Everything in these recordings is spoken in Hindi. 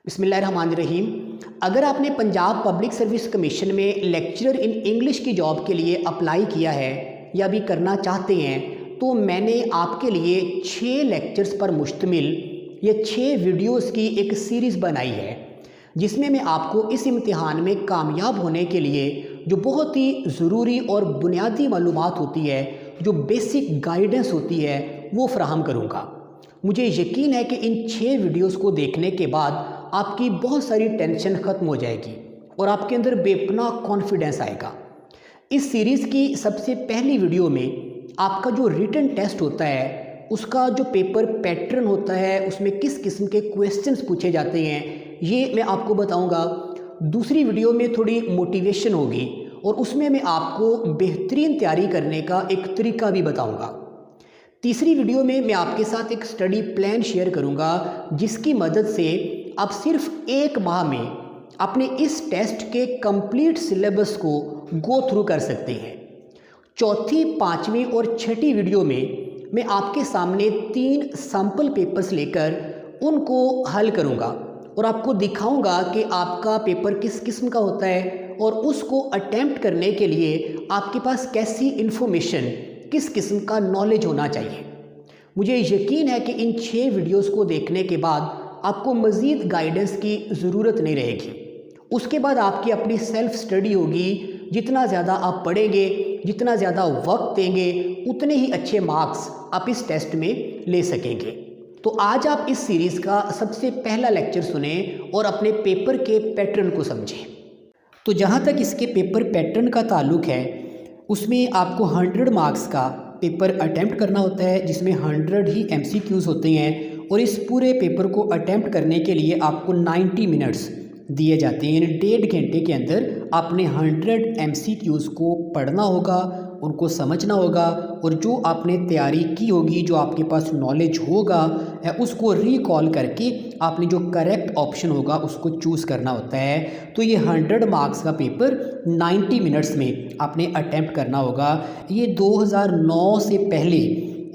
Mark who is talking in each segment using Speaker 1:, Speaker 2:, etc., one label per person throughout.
Speaker 1: बिस्मिल्लाहिर्रहमानिर्रहीम। अगर आपने पंजाब पब्लिक सर्विस कमीशन में लेक्चरर इन इंग्लिश की जॉब के लिए अप्लाई किया है या भी करना चाहते हैं तो मैंने आपके लिए 6 लेक्चर्स पर मुश्तमिल ये 6 वीडियोस की एक सीरीज़ बनाई है, जिसमें मैं आपको इस इम्तिहान में कामयाब होने के लिए जो बहुत ही ज़रूरी और बुनियादी मालूमात होती है, जो बेसिक गाइडेंस होती है, वो फ़राहम करूँगा। मुझे यकीन है कि इन 6 वीडियोस को देखने के बाद आपकी बहुत सारी टेंशन ख़त्म हो जाएगी और आपके अंदर बेपनाह कॉन्फिडेंस आएगा। इस सीरीज़ की सबसे पहली वीडियो में आपका जो रिटन टेस्ट होता है, उसका जो पेपर पैटर्न होता है, उसमें किस किस्म के क्वेश्चंस पूछे जाते हैं, ये मैं आपको बताऊंगा। दूसरी वीडियो में थोड़ी मोटिवेशन होगी और उसमें मैं आपको बेहतरीन तैयारी करने का एक तरीका भी बताऊंगा। तीसरी वीडियो में मैं आपके साथ एक स्टडी प्लान शेयर करूंगा, जिसकी मदद से आप सिर्फ 1 माह में अपने इस टेस्ट के कंप्लीट सिलेबस को गो थ्रू कर सकते हैं। चौथी, पाँचवीं और छठी वीडियो में मैं आपके सामने 3 सैम्पल पेपर्स लेकर उनको हल करूंगा और आपको दिखाऊंगा कि आपका पेपर किस किस्म का होता है और उसको अटेम्प्ट करने के लिए आपके पास कैसी इन्फॉर्मेशन, किस किस्म का नॉलेज होना चाहिए। मुझे यकीन है कि इन 6 वीडियोस को देखने के बाद आपको मज़ीद गाइडेंस की ज़रूरत नहीं रहेगी। उसके बाद आपकी अपनी सेल्फ स्टडी होगी। जितना ज़्यादा आप पढ़ेंगे, जितना ज़्यादा वक्त देंगे, उतने ही अच्छे मार्क्स आप इस टेस्ट में ले सकेंगे। तो आज आप इस सीरीज़ का सबसे पहला लेक्चर सुने और अपने पेपर के पैटर्न को समझें। तो जहाँ तक इसके पेपर पैटर्न का ताल्लुक़ है, उसमें आपको 100 मार्क्स का पेपर अटैम्प्ट करना होता है, जिसमें 100 ही MCQs होते हैं और इस पूरे पेपर को अटैम्प्ट करने के लिए आपको 90 मिनट्स दिए जाते हैं। यानी 1.5 घंटे के अंदर आपने 100 MCQs को पढ़ना होगा, उनको समझना होगा और जो आपने तैयारी की होगी, जो आपके पास नॉलेज होगा, उसको रिकॉल करके आपने जो करेक्ट ऑप्शन होगा उसको चूज़ करना होता है। तो ये 100 मार्क्स का पेपर 90 मिनट्स में आपने अटैम्प्ट करना होगा। ये 2009 से पहले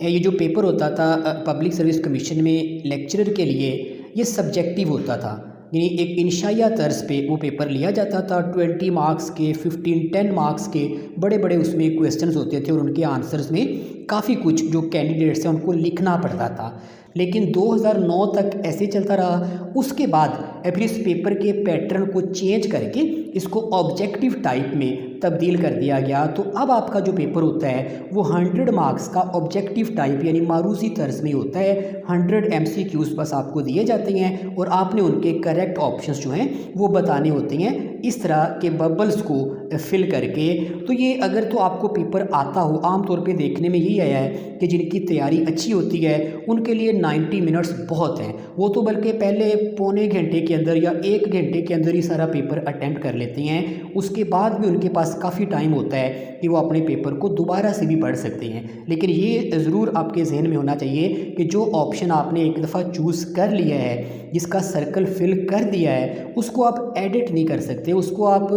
Speaker 1: ये जो पेपर होता था पब्लिक सर्विस कमीशन में लेक्चरर के लिए, ये सब्जेक्टिव होता था, यानी एक इंशाइया तर्ज पे वो पेपर लिया जाता था। 20 मार्क्स के, 15, 10 मार्क्स के बड़े बड़े उसमें क्वेश्चंस होते थे और उनके आंसर्स में काफ़ी कुछ जो कैंडिडेट्स हैं उनको लिखना पड़ता था। लेकिन 2009 तक ऐसे चलता रहा। उसके बाद फिर इस पेपर के पैटर्न को चेंज करके इसको ऑब्जेक्टिव टाइप में तब्दील कर दिया गया। तो अब आपका जो पेपर होता है वो 100 मार्क्स का ऑब्जेक्टिव टाइप यानी मारूसी तर्ज में होता है। 100 MCQs बस आपको दिए जाते हैं और आपने उनके करेक्ट ऑप्शंस जो हैं वो बताने होते हैं, इस तरह के बबल्स को फिल करके। तो ये अगर तो आपको पेपर आता हो, आमतौर पे देखने में यही आया है कि जिनकी तैयारी अच्छी होती है उनके लिए 90 मिनट्स बहुत हैं। वो तो बल्कि पहले पौने घंटे के अंदर या 1 घंटे के अंदर ही सारा पेपर अटैम्प्ट कर लेते हैं। उसके बाद भी उनके पास काफ़ी टाइम होता है कि वो अपने पेपर को दोबारा से भी पढ़ सकते हैं। लेकिन ये ज़रूर आपके जहन में होना चाहिए कि जो ऑप्शन आपने एक दफ़ा चूज़ कर लिया है, जिसका सर्कल फिल कर दिया है, उसको आप एडिट नहीं कर सकते। उसको आप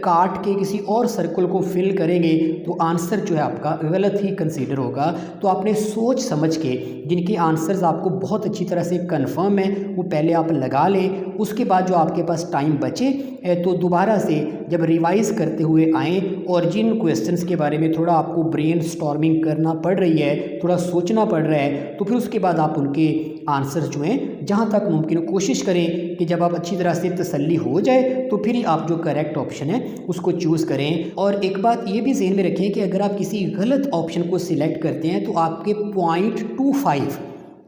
Speaker 1: काट के किसी और सर्कल को फिल करेंगे तो आंसर जो है आपका गलत ही कंसीडर होगा। तो आपने सोच समझ के जिनके आंसर्स आपको बहुत अच्छी तरह से कंफर्म है वो पहले आप लगा लें। उसके बाद जो आपके पास टाइम बचे तो दोबारा से जब रिवाइज़ करते हुए आएँ और जिन क्वेश्चंस के बारे में थोड़ा आपको ब्रेन स्टॉर्मिंग करना पड़ रही है, थोड़ा सोचना पड़ रहा है, तो फिर उसके बाद आप उनके आंसर्स जो हैं जहाँ तक मुमकिन कोशिश करें कि जब आप अच्छी तरह से तसल्ली हो जाए तो फिर ही आप जो करेक्ट ऑप्शन है उसको चूज़ करें। और एक बात ये भी ज़हन में रखें कि अगर आप किसी गलत ऑप्शन को सिलेक्ट करते हैं तो आपके 0.25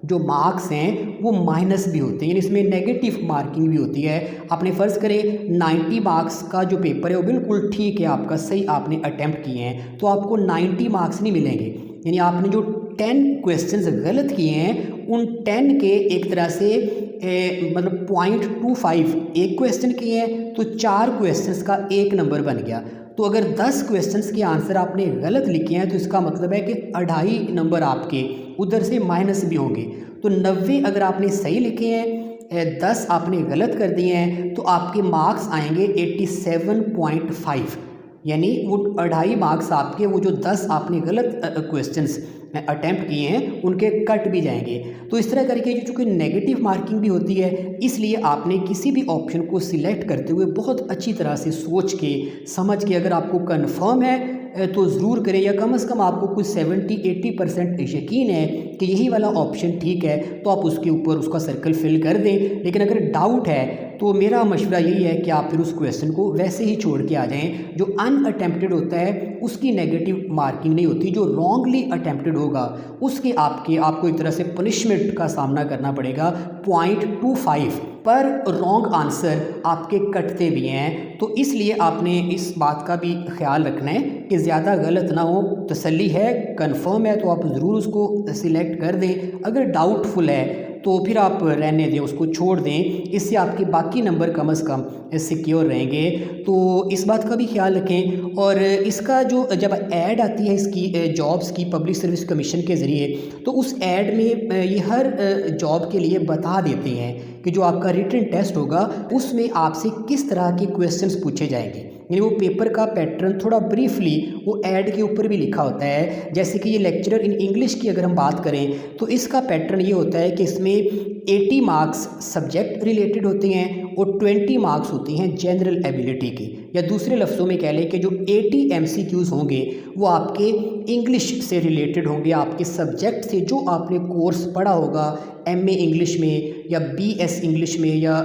Speaker 1: जो मार्क्स हैं वो माइनस भी होते हैं, इसमें नेगेटिव मार्किंग भी होती है। आपने फ़र्ज़ करें 90 मार्क्स का जो पेपर है वो बिल्कुल ठीक है, आपका सही आपने अटैम्प्ट किए हैं, तो आपको 90 मार्क्स नहीं मिलेंगे। यानी आपने जो 10 क्वेश्चंस गलत किए हैं उन 10 के एक तरह से मतलब 0.25 एक क्वेश्चन किए हैं तो 4 क्वेश्चंस का 1 नंबर बन गया। तो अगर 10 क्वेश्चंस के आंसर आपने गलत लिखे हैं तो इसका मतलब है कि 2.5 नंबर आपके उधर से माइनस भी होंगे। तो 90 अगर आपने सही लिखे हैं, 10 आपने गलत कर दिए हैं, तो आपके मार्क्स आएंगे 87.5। यानी वो 2.5 मार्क्स आपके, वो जो 10 आपने गलत क्वेश्चंस अटैम्प्ट किए हैं उनके कट भी जाएंगे। तो इस तरह करके जो चूँकि नेगेटिव मार्किंग भी होती है, इसलिए आपने किसी भी ऑप्शन को सिलेक्ट करते हुए बहुत अच्छी तरह से सोच के समझ के, अगर आपको कन्फर्म है तो ज़रूर करें, या कम से कम आपको कुछ 70-80% यकीन है कि यही वाला ऑप्शन ठीक है, तो आप उसके ऊपर उसका सर्कल फिल कर दें। लेकिन अगर डाउट है तो मेरा मशवरा यही है कि आप फिर उस क्वेश्चन को वैसे ही छोड़ के आ जाएं। जो अनअटेम्प्टेड होता है उसकी नेगेटिव मार्किंग नहीं होती, जो रॉन्गली अटेम्प्टेड होगा उसके आपको एक तरह से पनिशमेंट का सामना करना पड़ेगा। 0.25 पर रॉन्ग आंसर आपके कटते भी हैं। तो इसलिए आपने इस बात का भी ख्याल रखना है कि ज़्यादा गलत ना हो। तसल्ली है, कंफर्म है तो आप ज़रूर उसको सिलेक्ट कर दें। अगर डाउटफुल है तो फिर आप रहने दें, उसको छोड़ दें। इससे आपके बाकी नंबर कम से कम सिक्योर रहेंगे। तो इस बात का भी ख्याल रखें। और इसका जो जब ऐड आती है इसकी जॉब्स की पब्लिक सर्विस कमीशन के ज़रिए, तो उस ऐड में ये हर जॉब के लिए बता देते हैं कि जो आपका रिटन टेस्ट होगा उसमें आपसे किस तरह के क्वेश्चंस पूछे जाएंगे। यानी वो पेपर का पैटर्न थोड़ा ब्रीफली वो ऐड के ऊपर भी लिखा होता है। जैसे कि ये लेक्चरर इन इंग्लिश की अगर हम बात करें तो इसका पैटर्न ये होता है कि इसमें 80 मार्क्स सब्जेक्ट रिलेटेड होते हैं और 20 मार्क्स होती हैं जनरल एबिलिटी की। या दूसरे लफ्ज़ों में कह लें कि जो 80 MCQs होंगे वो आपके इंग्लिश से रिलेटेड होंगे, आपके सब्जेक्ट से जो आपने कोर्स पढ़ा होगा MA इंग्लिश में या BS इंग्लिश में या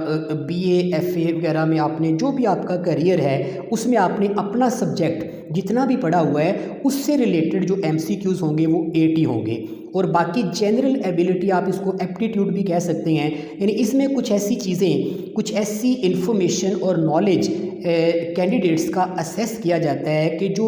Speaker 1: BA FA वगैरह में, आपने जो भी आपका करियर है उसमें आपने अपना सब्जेक्ट जितना भी पढ़ा हुआ है उससे रिलेटेड जो MCQs होंगे वो 80 होंगे। और बाकी जनरल एबिलिटी आप इसको एप्टीट्यूड भी कह सकते हैं। यानी इसमें कुछ ऐसी चीज़ें, कुछ ऐसी इंफॉर्मेशन और नॉलेज कैंडिडेट्स का असेस किया जाता है कि जो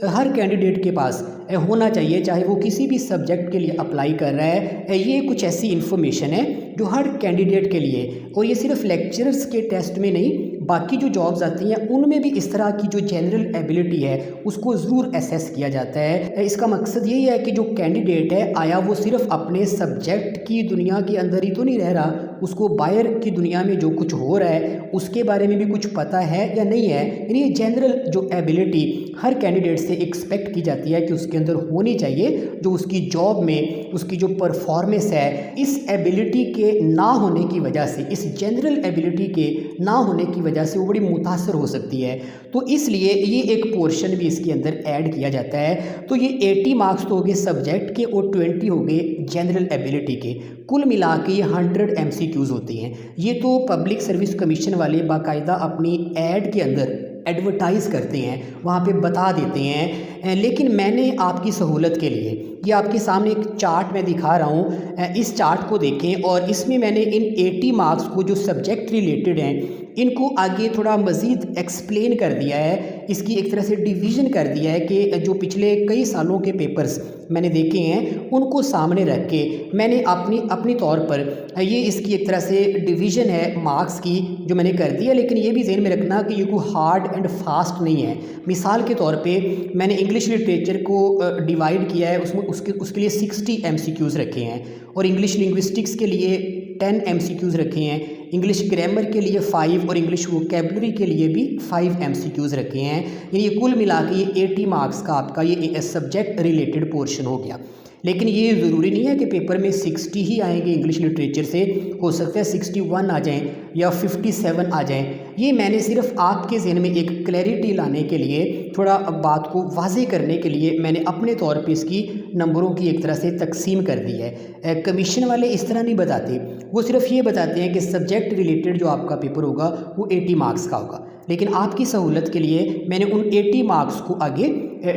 Speaker 1: हर कैंडिडेट के पास होना चाहिए, चाहे वो किसी भी सब्जेक्ट के लिए अप्लाई कर रहा है। ये कुछ ऐसी इन्फॉर्मेशन है जो हर कैंडिडेट के लिए, और ये सिर्फ लेक्चरर्स के टेस्ट में नहीं, बाकी जो जॉब्स आती हैं उनमें भी इस तरह की जो जनरल एबिलिटी है उसको ज़रूर असेस किया जाता है। इसका मकसद यही है कि जो कैंडिडेट है आया वो सिर्फ अपने सब्जेक्ट की दुनिया के अंदर ही तो नहीं रह रहा, उसको बाहर की दुनिया में जो कुछ हो रहा है उसके बारे में भी कुछ पता है या नहीं है। यानी ये जनरल जो एबिलिटी हर कैंडिडेट से एक्सपेक्ट की जाती है कि उसके अंदर होनी चाहिए, जो उसकी जॉब में उसकी जो परफॉर्मेंस है, इस एबिलिटी के ना होने की वजह से, इस जनरल एबिलिटी के ना होने की वजह से वो बड़ी मुतासर हो सकती है। तो इसलिए ये एक पोर्शन भी इसके अंदर ऐड किया जाता है। तो ये 80 मार्क्स तो हो गए सब्जेक्ट के और 20 हो गए जनरल एबिलिटी के। कुल मिला के ये 100 MCQs होती हैं। ये तो पब्लिक सर्विस कमीशन वाले बाकायदा अपनी ऐड के अंदर एडवर्टाइज़ करते हैं, वहाँ पे बता देते हैं। लेकिन मैंने आपकी सहूलत के लिए ये आपके सामने एक चार्ट मैं दिखा रहा हूँ, इस चार्ट को देखें। और इसमें मैंने इन 80 मार्क्स को जो सब्जेक्ट रिलेटेड हैं इनको आगे थोड़ा मज़ीद एक्सप्लेन कर दिया है, इसकी एक तरह से डिवीज़न कर दिया है कि जो पिछले कई सालों के पेपर्स मैंने देखे हैं उनको सामने रख के मैंने अपनी तौर पर ये इसकी एक तरह से डिवीज़न है मार्क्स की जो मैंने कर दिया। लेकिन ये भी ज़हन में रखना कि ये कोई हार्ड एंड फास्ट नहीं है। मिसाल के तौर पे मैंने इंग्लिश लिटरेचर को डिवाइड किया है, उसमें उसके लिए 60 MCQs रखे हैं, और इंग्लिश लिंग्विस्टिक्स के लिए 10 MCQs रखे हैं, इंग्लिश ग्रामर के लिए 5 और इंग्लिश वोकेबलरी के लिए भी 5 MCQs रखे हैं। यानी ये कुल मिला के ये 80 मार्क्स का आपका ये सब्जेक्ट रिलेटेड पोर्शन हो गया। लेकिन ये ज़रूरी नहीं है कि पेपर में 60 ही आएंगे इंग्लिश लिटरेचर से, हो सकता है 61 आ जाएं या 57 आ जाएं। ये मैंने सिर्फ आपके ज़हन में एक क्लैरिटी लाने के लिए, थोड़ा बात को वाज़ेह करने के लिए मैंने अपने तौर पे इसकी नंबरों की एक तरह से तकसीम कर दी है। कमीशन वाले इस तरह नहीं बताते, वो सिर्फ ये बताते हैं कि सब्जेक्ट रिलेटेड जो आपका पेपर होगा वो 80 मार्क्स का होगा। लेकिन आपकी सहूलत के लिए मैंने उन 80 मार्क्स को आगे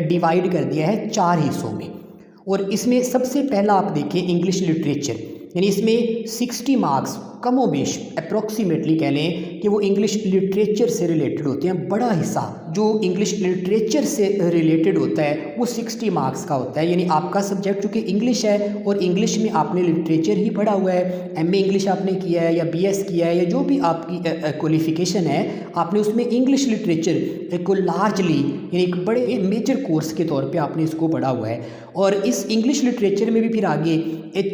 Speaker 1: डिवाइड कर दिया है 4 हिस्सों में। और इसमें सबसे पहला आप देखें इंग्लिश लिटरेचर, यानी इसमें 60 मार्क्स कमोबेश अप्रॉक्सीमेटली कह लें कि वो इंग्लिश लिटरेचर से रिलेटेड होते हैं। बड़ा हिस्सा जो इंग्लिश लिटरेचर से रिलेटेड होता है वो 60 मार्क्स का होता है। यानी आपका सब्जेक्ट चूँकि इंग्लिश है और इंग्लिश में आपने लिटरेचर ही पढ़ा हुआ है, MA इंग्लिश आपने किया है या BS किया है या जो भी आपकी क्वालिफिकेशन है, आपने उसमें इंग्लिश लिटरेचर को लार्जली यानी एक बड़े मेजर कोर्स के तौर पर आपने इसको पढ़ा हुआ है। और इस इंग्लिश लिटरेचर में भी फिर आगे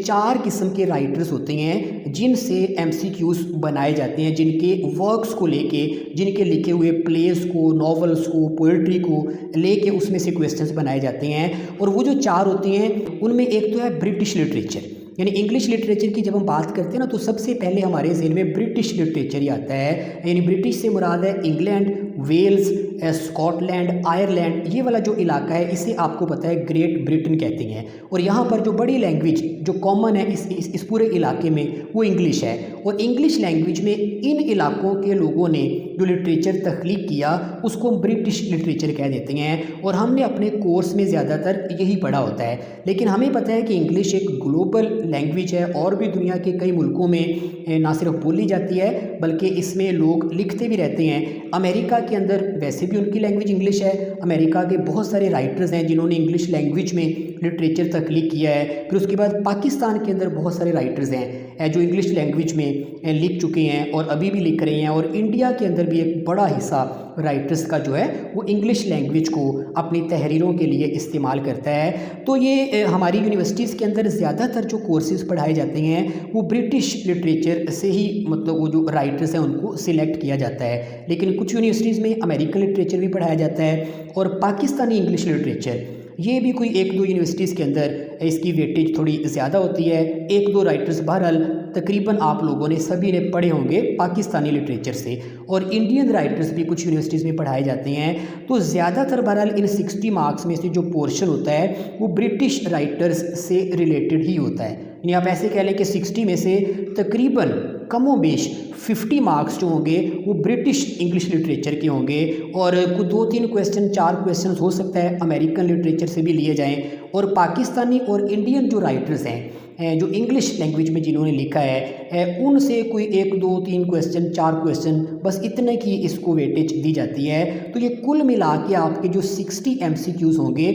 Speaker 1: 4 किस्म के राइटर्स होते हैं जिनसे MCQs बनाए जाते हैं, जिनके वर्क्स को लेके, जिनके लिखे हुए प्लेस को, नॉवल नॉवेल्स को, पोइट्री को लेके उसमें से क्वेश्चंस बनाए जाते हैं। और वो जो 4 होते हैं उनमें एक तो है ब्रिटिश लिटरेचर, यानी इंग्लिश लिटरेचर की जब हम बात करते हैं ना तो सबसे पहले हमारे ज़हन में ब्रिटिश लिटरेचर ही आता है। यानी ब्रिटिश से मुराद है इंग्लैंड, वेल्स, स्कॉटलैंड, आयरलैंड, ये वाला जो इलाका है इसे आपको पता है ग्रेट ब्रिटेन कहते हैं। और यहाँ पर जो बड़ी लैंग्वेज जो कॉमन है इस पूरे इलाके में वो इंग्लिश है। और इंग्लिश लैंग्वेज में इन इलाकों के लोगों ने जो लिटरेचर तख्लीक किया उसको हम ब्रिटिश लिटरेचर कह देते हैं। और हमने अपने कोर्स में ज़्यादातर यही पढ़ा होता है। लेकिन हमें पता है कि इंग्लिश एक ग्लोबल लैंग्वेज है और भी दुनिया के कई मुल्कों में ना सिर्फ बोली जाती है बल्कि इसमें लोग लिखते भी रहते हैं। अमेरिका के अंदर वैसे भी उनकी लैंग्वेज इंग्लिश है। अमेरिका के बहुत सारे राइटर्स हैं जिन्होंने इंग्लिश लैंग्वेज में लिटरेचर तख्लीक किया है। फिर उसके बाद पाकिस्तान के अंदर बहुत सारे राइटर्स हैं जो इंग्लिश लैंग्वेज में लिख चुके हैं और अभी भी लिख रहे हैं। और इंडिया के अंदर भी एक बड़ा हिस्सा राइटर्स का जो है वो इंग्लिश लैंग्वेज को अपनी तहरीरों के लिए इस्तेमाल करता है। तो ये हमारी यूनिवर्सिटीज़ के अंदर ज़्यादातर जो कोर्सेज़ पढ़ाए जाते हैं वो ब्रिटिश लिटरेचर से ही, मतलब वो जो राइटर्स हैं उनको सिलेक्ट किया जाता है। लेकिन कुछ यूनिवर्सिटीज़ में अमेरिकन लिटरेचर भी पढ़ाया जाता है और पाकिस्तानी इंग्लिश लिटरेचर, ये भी कोई 1-2 यूनिवर्सिटीज़ के अंदर इसकी वेटेज थोड़ी ज़्यादा होती है। 1-2 राइटर्स बहरहाल तकरीबन आप लोगों ने सभी ने पढ़े होंगे पाकिस्तानी लिटरेचर से। और इंडियन राइटर्स भी कुछ यूनिवर्सिटीज़ में पढ़ाए जाते हैं। तो ज़्यादातर बहरहाल इन 60 मार्क्स में से जो पोर्शन होता है वो ब्रिटिश राइटर्स से रिलेटेड ही होता है। यानी आप ऐसे कह लें कि 60 में से तकरीबन कमोबेश 50 मार्क्स जो होंगे वो ब्रिटिश इंग्लिश लिटरेचर के होंगे। और कुछ 2-3 क्वेश्चन, 4 क्वेश्चन हो सकता है अमेरिकन लिटरेचर से भी लिए जाएं। और पाकिस्तानी और इंडियन जो राइटर्स हैं जो इंग्लिश लैंग्वेज में जिन्होंने लिखा है उनसे कोई 1-2-3 क्वेश्चन, 4 क्वेश्चन, बस इतने की इसको वेटेज दी जाती है। तो ये कुल मिला के आपके जो 60 MCQs होंगे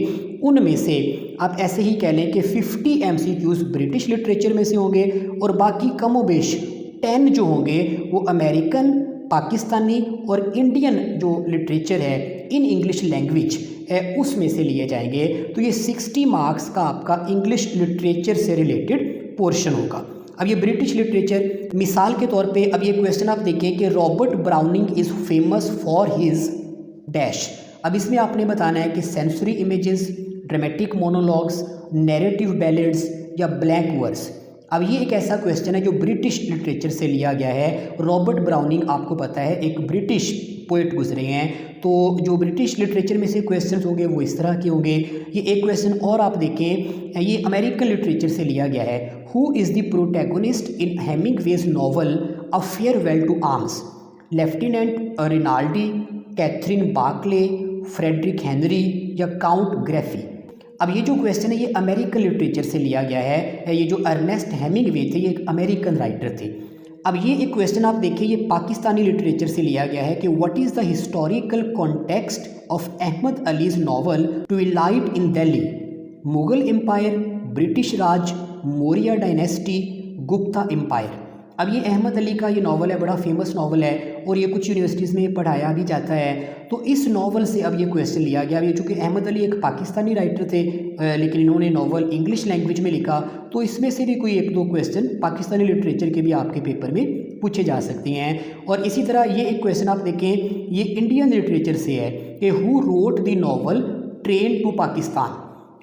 Speaker 1: उनमें से आप ऐसे ही कह लें कि 50 MCQs ब्रिटिश लिटरेचर में से होंगे और बाकी कमोबेश 10 जो होंगे वो अमेरिकन, पाकिस्तानी और इंडियन जो लिटरेचर है इन इंग्लिश लैंग्वेज उसमें से लिए जाएंगे। तो ये 60 मार्क्स का आपका इंग्लिश लिटरेचर से रिलेटेड पोर्शन होगा। अब ये ब्रिटिश लिटरेचर, मिसाल के तौर पे अब ये क्वेश्चन आप देखें कि Robert browning is famous for his dash. अब इसमें आपने बताना है कि sensory images, dramatic monologues, narrative ballads या ब्लैंक वर्स। अब ये एक ऐसा क्वेश्चन है जो ब्रिटिश लिटरेचर से लिया गया है। रॉबर्ट ब्राउनिंग आपको पता है एक ब्रिटिश पोइट गुजरे हैं। तो जो ब्रिटिश लिटरेचर में से क्वेश्चन होंगे वो इस तरह के होंगे। ये एक क्वेश्चन और आप देखें, ये अमेरिकन लिटरेचर से लिया गया है। Who is the protagonist in Hemingway's novel a farewell to arms? Lieutenant Rinaldi, Catherine Barkley, Frederic Henry या काउंट ग्रेफी? अब ये जो क्वेश्चन है ये अमेरिकन लिटरेचर से लिया गया है। ये जो अर्नेस्ट हेमिंगवे थे ये एक अमेरिकन राइटर थे। अब ये एक क्वेश्चन आप देखिए ये पाकिस्तानी लिटरेचर से लिया गया है कि what is the historical context of Ahmed Ali's novel Twilight in Delhi? Mughal empire, British Raj, Maurya dynasty, Gupta empire? अब ये अहमद अली का ये नावल है, बड़ा फेमस नावल है और ये कुछ यूनिवर्सिटीज़ में पढ़ाया भी जाता है। तो इस नावल से अब ये क्वेश्चन लिया गया। अब ये चूँकि अहमद अली एक पाकिस्तानी राइटर थे लेकिन इन्होंने नावल इंग्लिश लैंग्वेज में लिखा, तो इसमें से भी कोई 1-2 क्वेश्चन पाकिस्तानी लिटरेचर के भी आपके पेपर में पूछे जा सकते हैं। और इसी तरह ये एक क्वेश्चन आप देखें, ये इंडियन लिटरेचर से है कि who wrote the novel Train to Pakistan?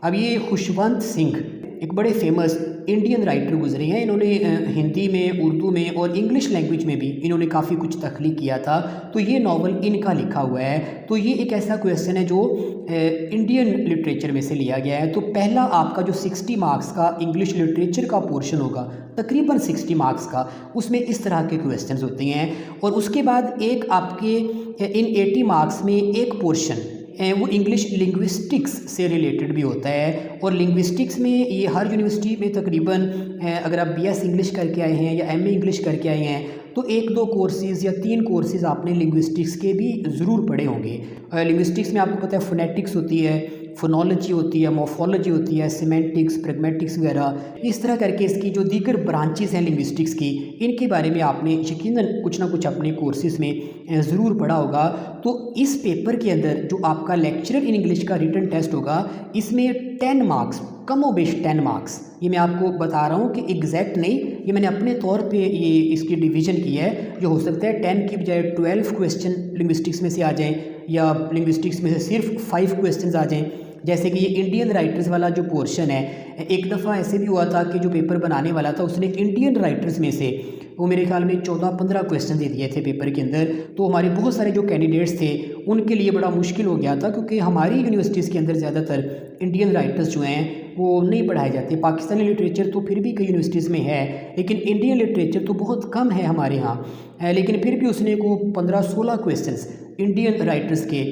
Speaker 1: अब ये खुशवंत सिंह एक बड़े फेमस इंडियन राइटर गुजरे हैं। इन्होंने हिंदी में, उर्दू में और इंग्लिश लैंग्वेज में भी इन्होंने काफ़ी कुछ तख्लीक किया था। तो ये नावल इनका लिखा हुआ है। तो ये एक ऐसा क्वेश्चन है जो इंडियन लिटरेचर में से लिया गया है। तो पहला आपका जो 60 मार्क्स का इंग्लिश लिटरेचर का पोर्शन होगा, तकरीबन 60 मार्क्स का, उसमें इस तरह के क्वेश्चंस होते हैं। और उसके बाद एक आपके इन 80 मार्क्स में एक पोर्शन वो इंग्लिश लिंग्विस्टिक्स से रिलेटेड भी होता है। और लिंग्विस्टिक्स में ये हर यूनिवर्सिटी में तकरीबन अगर आप BS इंग्लिश करके आए हैं या MA इंग्लिश करके आए हैं तो 1-2 कोर्सेज़ या 3 कोर्सेज़ आपने लिंग्विस्टिक्स के भी ज़रूर पढ़े होंगे। लिंग्विस्टिक्स में आपको पता है फोनेटिक्स होती है, फोनोलॉजी होती है, मॉर्फोलॉजी होती है, सिमेंटिक्स, प्रैग्मेटिक्स वगैरह। इस तरह करके इसकी जो दीगर ब्रांचेस हैं लिंग्विस्टिक्स की, इनके बारे में आपने यकीनन कुछ ना कुछ अपने कोर्सेज़ में ज़रूर पढ़ा होगा। तो इस पेपर के अंदर जो आपका लेक्चरर इन इंग्लिश का रिटन टेस्ट होगा, इसमें 10 मार्क्स, कमोबेश 10 मार्क्स, ये मैं आपको बता रहा हूँ कि एग्जैक्ट नहीं, ये मैंने अपने तौर पे ये इसकी डिवीज़न की है। जो हो सकता है 10 की बजाय 12 क्वेश्चन लिंग्विस्टिक्स में से आ जाएँ या लिंग्विस्टिक्स में से सिर्फ 5 क्वेश्चंस आ जाएं। जैसे कि ये इंडियन राइटर्स वाला जो पोर्शन है, एक दफ़ा ऐसे भी हुआ था कि जो पेपर बनाने वाला था उसने इंडियन राइटर्स में से वो मेरे ख्याल में 14-15 क्वेश्चन दे दिए थे पेपर के अंदर। तो हमारे बहुत सारे जो कैंडिडेट्स थे उनके लिए बड़ा मुश्किल हो गया था, क्योंकि हमारी यूनिवर्सिटीज़ के अंदर ज़्यादातर इंडियन राइटर्स जो हैं वो नहीं पढ़ाए जाते। पाकिस्तानी लिटरेचर तो फिर भी कई यूनिवर्सिटीज़ में है, लेकिन इंडियन लिटरेचर तो बहुत कम है हमारे यहाँ। लेकिन फिर भी उसने को 15-16 क्वेश्चंस इंडियन राइटर्स के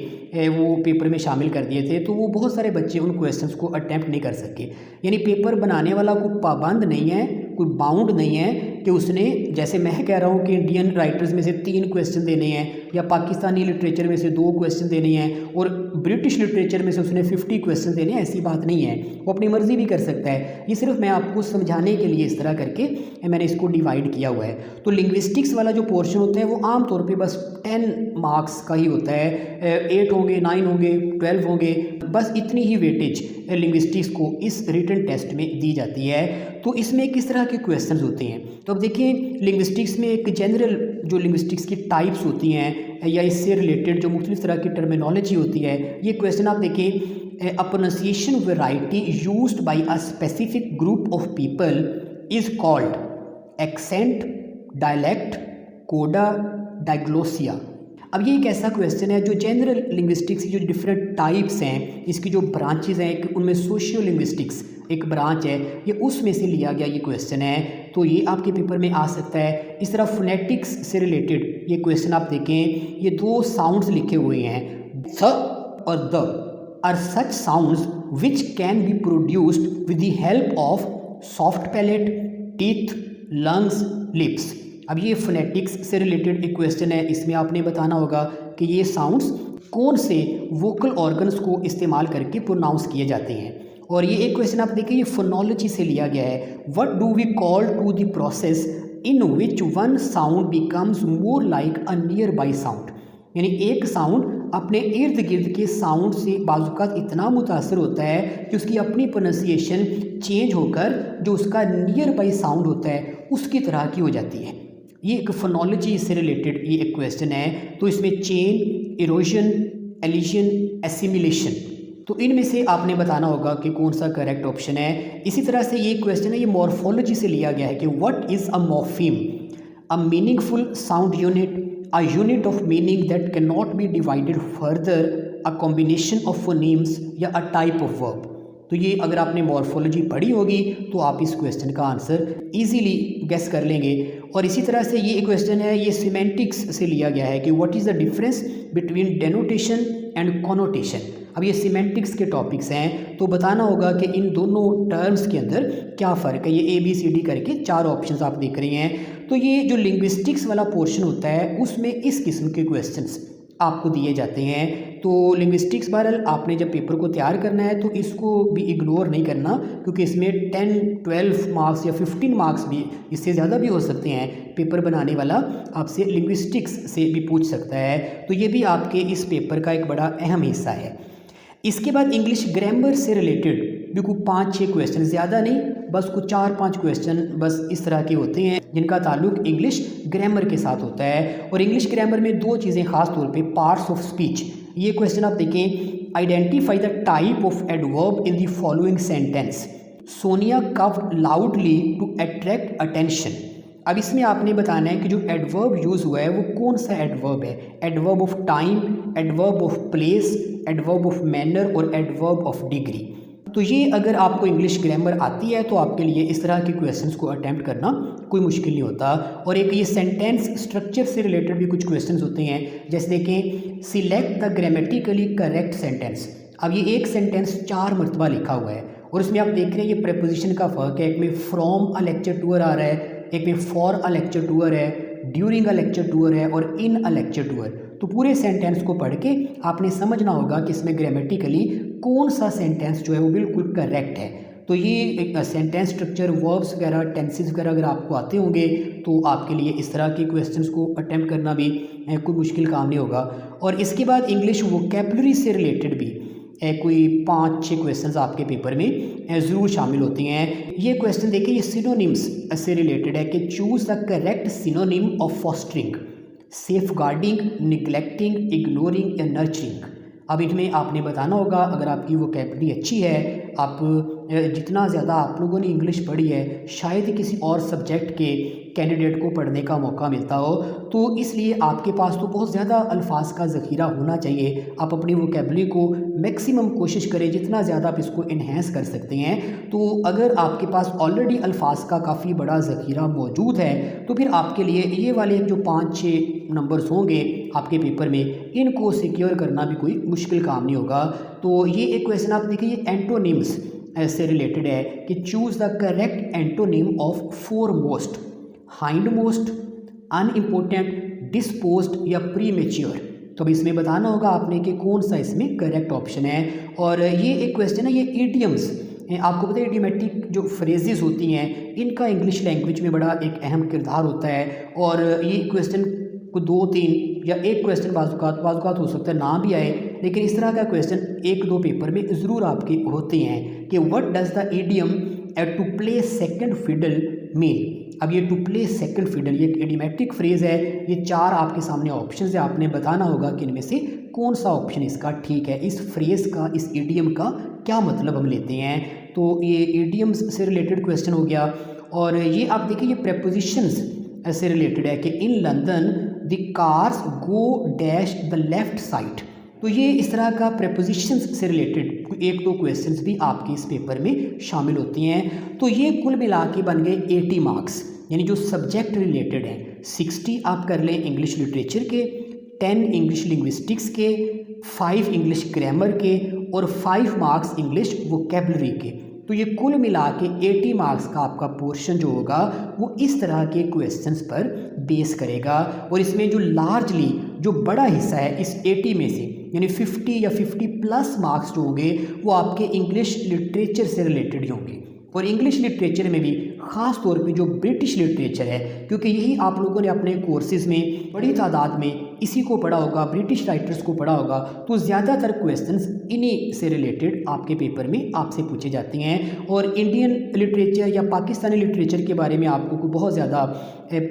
Speaker 1: वो पेपर में शामिल कर दिए थे। तो वो बहुत सारे बच्चे उन क्वेश्चंस को अटैम्प्ट नहीं कर सके। यानी पेपर बनाने वाला कोई पाबंद नहीं है, कोई बाउंड नहीं है कि उसने, जैसे मैं कह रहा हूँ कि इंडियन राइटर्स में से 3 क्वेश्चन देने हैं या पाकिस्तानी लिटरेचर में से 2 क्वेश्चन देने हैं और ब्रिटिश लिटरेचर में से उसने 50 क्वेश्चन देने हैं, ऐसी बात नहीं है। वो अपनी मर्ज़ी भी कर सकता है। ये सिर्फ मैं आपको समझाने के लिए इस तरह करके मैंने इसको डिवाइड किया हुआ है। तो लिंग्विस्टिक्स वाला जो पोर्शन होता है वो आम तौर पे बस 10 मार्क्स का ही होता है। 8 होंगे, 9 होंगे, 12 होंगे, बस इतनी ही वेटेज लिंग्विस्टिक्स को इस रिटन टेस्ट में दी जाती है। तो इसमें किस तरह के क्वेश्चंस होते हैं, तो अब देखिए लिंग्विस्टिक्स में एक जनरल जो लिंग्विस्टिक्स की टाइप्स होती हैं या इससे रिलेटेड जो मुख्तलिफ तरह की टर्मिनोलॉजी होती है, ये क्वेश्चन आप देखिए, a pronunciation variety used by a specific group of people is called accent, dialect, coda, diglossia. अब ये एक ऐसा क्वेश्चन है जो जनरल लिंग्विस्टिक्स की जो डिफरेंट टाइप्स हैं, इसकी जो ब्रांचेज हैं, उनमें सोशियो लिंग्विस्टिक्स एक ब्रांच है, ये उसमें से लिया गया ये क्वेश्चन है। तो ये आपके पेपर में आ सकता है। इस तरह फोनेटिक्स से रिलेटेड ये क्वेश्चन आप देखें, ये 2 साउंड्स लिखे हुए हैं, थ और द are such sounds which can be produced with the help of soft palate, teeth, lungs, lips. अब ये फोनेटिक्स से रिलेटेड एक क्वेश्चन है। इसमें आपने बताना होगा कि ये साउंड्स कौन से वोकल ऑर्गन्स को इस्तेमाल करके प्रोनाउंस किए जाते हैं। और ये एक क्वेश्चन आप देखिए, ये फोनोलॉजी से लिया गया है। What do we call to the process in which one sound becomes more like a nearby sound. यानी एक साउंड अपने इर्द गिर्द के साउंड से बाज़ात इतना मुतासर होता है कि उसकी अपनी प्रोनाउंसिएशन चेंज होकर जो उसका नियर बाई साउंड होता है उसकी तरह की हो जाती है। ये एक फोनोलॉजी से रिलेटेड ये एक क्वेश्चन है। तो इसमें चेन, इरोजन, एलिजन, एसिमिलेशन, तो इनमें से आपने बताना होगा कि कौन सा करेक्ट ऑप्शन है। इसी तरह से ये क्वेश्चन है, ये मॉर्फोलॉजी से लिया गया है कि what is a morpheme, a meaningful sound unit, a unit of meaning that can not be divided further, a combination of phonemes या अ टाइप ऑफ वर्ब। तो ये अगर आपने मॉर्फोलॉजी पढ़ी होगी तो आप इस क्वेश्चन का आंसर इजीली गेस कर लेंगे। और इसी तरह से ये क्वेश्चन है, ये सिमेंटिक्स से लिया गया है कि what is the difference between denotation and connotation. अब ये सिमेंटिक्स के टॉपिक्स हैं, तो बताना होगा कि इन दोनों टर्म्स के अंदर क्या फ़र्क है। ये ABCD करके 4 ऑप्शंस आप देख रहे हैं। तो ये जो लिंग्विस्टिक्स वाला पोर्शन होता है उसमें इस किस्म के क्वेश्चंस आपको दिए जाते हैं। तो लिंग्विस्टिक्स बहरहाल आपने जब पेपर को तैयार करना है तो इसको भी इग्नोर नहीं करना, क्योंकि इसमें 10, 12 मार्क्स या 15 मार्क्स भी, इससे ज़्यादा भी हो सकते हैं। पेपर बनाने वाला आपसे लिंग्विस्टिक्स से भी पूछ सकता है, तो ये भी आपके इस पेपर का एक बड़ा अहम हिस्सा है। इसके बाद इंग्लिश ग्रामर से रिलेटेड भी कुछ 5-6 क्वेश्चन, ज़्यादा नहीं, बस कुछ 4-5 क्वेश्चन बस इस तरह के होते हैं जिनका ताल्लुक इंग्लिश ग्रामर के साथ होता है। और इंग्लिश ग्रामर में 2 चीज़ें खास तौर पे, पार्ट्स ऑफ स्पीच। ये क्वेश्चन आप देखें, identify the type of adverb in the following sentence, Sonia coughed loudly to attract attention. अब इसमें आपने बताना है कि जो एडवर्ब यूज़ हुआ है वो कौन सा एडवर्ब है, adverb of time, adverb of place, adverb of manner और एडवर्ब ऑफ डिग्री। तो ये अगर आपको इंग्लिश ग्रामर आती है तो आपके लिए इस तरह के क्वेश्चंस को अटेम्प्ट करना कोई मुश्किल नहीं होता। और एक ये सेंटेंस स्ट्रक्चर से रिलेटेड भी कुछ क्वेश्चंस होते हैं, जैसे देखें, select the grammatically correct sentence. अब ये एक सेंटेंस 4 मरतबा लिखा हुआ है और इसमें आप देख रहे हैं ये प्रेपोजिशन का फ़र्क है। एक में फ्रॉम अ लेक्चर टूअर आ रहा है, एक में फॉर अ लेक्चर टूअर है, ड्यूरिंग अ लेक्चर टूअर है और इन अ लेक्चर टूअर। तो पूरे सेंटेंस को पढ़ के आपने समझना होगा कि इसमें ग्रामेटिकली कौन सा सेंटेंस जो है वो बिल्कुल करेक्ट है। तो ये एक सेंटेंस स्ट्रक्चर, वर्ब्स वगैरह, टेंसेस वगैरह अगर आपको आते होंगे तो आपके लिए इस तरह के क्वेश्चंस को अटेम्प्ट करना भी कोई मुश्किल काम नहीं होगा। और इसके बाद इंग्लिश वोकैबुलरी से रिलेटेड भी कोई 5-6 क्वेश्चंस आपके पेपर में ज़रूर शामिल होते हैं। ये क्वेश्चन देखिए, ये सिनोनिम्स से रिलेटेड है कि choose the correct synonym of fostering. Safeguarding, neglecting, ignoring या नर्चरिंग। अब इनमें आपने बताना होगा, अगर आपकी वोकैबुलरी अच्छी है, आप जितना ज़्यादा आप लोगों ने इंग्लिश पढ़ी है, शायद ही किसी और सब्जेक्ट के कैंडिडेट को पढ़ने का मौका मिलता हो, तो इसलिए आपके पास तो बहुत ज़्यादा अल्फाज का ज़ख़ीरा होना चाहिए। आप अपनी वोकैबुलरी को मैक्सिमम कोशिश करें, जितना ज़्यादा आप इसको इन्हेंस कर सकते हैं। तो अगर आपके पास ऑलरेडी अल्फाज का काफ़ी बड़ा ज़ख़ीरा मौजूद है, तो फिर आपके लिए ये वाले जो 5-6 नंबर्स होंगे आपके पेपर में, इनको सिक्योर करना भी कोई मुश्किल काम नहीं होगा। तो ये एक क्वेश्चन आप देखिए, ये एंटोनिम्स से रिलेटेड है कि choose the correct antonym of foremost, hindmost, unimportant, disposed या प्रीमेच्योर। तो अब इसमें बताना होगा आपने कि कौन सा इसमें करेक्ट ऑप्शन है। और ये एक क्वेश्चन है, ये ईडियम्स, आपको पता है इडियोमेटिक जो फ्रेजेस होती हैं, इनका इंग्लिश लैंग्वेज में बड़ा एक अहम किरदार होता है। और ये क्वेश्चन को 2-3 या एक क्वेश्चन बाज़ात हो सकता है ना भी आए, लेकिन इस तरह का क्वेश्चन 1-2 पेपर में ज़रूर आपके होते हैं कि what does the idiom to play second fiddle mean. अब ये टू प्ले सेकंड फिडल ये एक इडियोमेटिक फ्रेज़ है। ये 4 आपके सामने ऑप्शन है, आपने बताना होगा कि इनमें से कौन सा ऑप्शन इसका ठीक है। इस फ्रेज़ का, इस इडियम का क्या मतलब हम लेते हैं। तो ये इडियम्स से रिलेटेड क्वेश्चन हो गया। और ये आप देखिए, ये प्रेपोजिशंस से रिलेटेड है कि in London the cars go dash the left side. तो ये इस तरह का प्रेपोजिशंस से रिलेटेड 1-2 क्वेश्चंस भी आपके इस पेपर में शामिल होती हैं। तो ये कुल मिला के बन गए 80 मार्क्स, यानी जो सब्जेक्ट रिलेटेड हैं। 60 आप कर लें इंग्लिश लिटरेचर के, 10 इंग्लिश लिंग्विस्टिक्स के, 5 इंग्लिश ग्रामर के और 5 मार्क्स इंग्लिश वोकैबुलरी के। तो ये कुल मिला के 80 मार्क्स का आपका पोर्शन जो होगा वो इस तरह के क्वेश्चंस पर बेस करेगा। और इसमें जो लार्जली जो बड़ा हिस्सा है इस 80 में से, यानी 50 या 50+ मार्क्स जो होंगे वो आपके इंग्लिश लिटरेचर से रिलेटेड होंगे। और इंग्लिश लिटरेचर में भी ख़ास तौर पे जो ब्रिटिश लिटरेचर है, क्योंकि यही आप लोगों ने अपने कोर्सेज़ में बड़ी तादाद में इसी को पढ़ा होगा, ब्रिटिश राइटर्स को पढ़ा होगा, तो ज़्यादातर क्वेश्चंस इन्हीं से रिलेटेड आपके पेपर में आपसे पूछे जाते हैं। और इंडियन लिटरेचर या पाकिस्तानी लिटरेचर के बारे में आपको कोई बहुत ज़्यादा